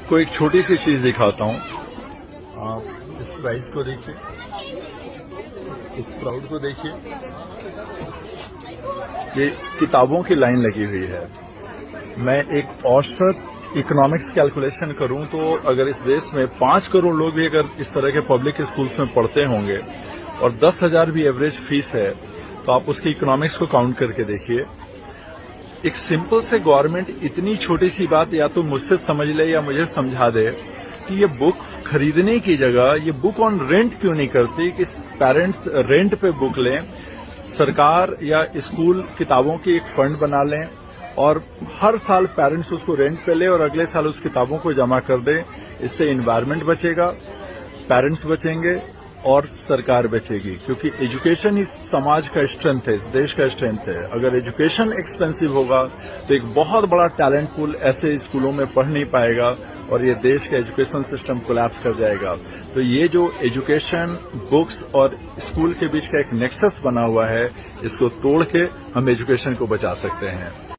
आपको एक छोटी सी चीज दिखाता हूं। आप इस प्राइस को देखिए, इस क्राउड को देखिए, ये किताबों की लाइन लगी हुई है। मैं एक औसत इकोनॉमिक्स कैलकुलेशन करूं तो अगर इस देश में 5 करोड़ लोग भी अगर इस तरह के पब्लिक स्कूल्स में पढ़ते होंगे और 10,000 भी एवरेज फीस है, तो आप उसकी इकोनॉमिक्स को काउंट करके देखिए। एक सिंपल से गवर्नमेंट इतनी छोटी सी बात या तो मुझसे समझ ले या मुझे समझा दे कि ये बुक खरीदने की जगह ये बुक ऑन रेंट क्यों नहीं करती कि पेरेंट्स रेंट पे बुक लें, सरकार या स्कूल किताबों की एक फंड बना लें और हर साल पेरेंट्स उसको रेंट पे ले और अगले साल उस किताबों को जमा कर दें। इससे एनवायरनमेंट बचेगा, पेरेंट्स बचेंगे और सरकार बचेगी, क्योंकि एजुकेशन इस समाज का स्ट्रेंथ है, इस देश का स्ट्रेंथ है। अगर एजुकेशन एक्सपेंसिव होगा तो एक बहुत बड़ा टैलेंट पूल ऐसे स्कूलों में पढ़ नहीं पाएगा और ये देश का एजुकेशन सिस्टम कोलैप्स कर जाएगा। तो ये जो एजुकेशन, बुक्स और स्कूल के बीच का एक नेक्सस बना हुआ है, इसको तोड़ के हम एजुकेशन को बचा सकते हैं।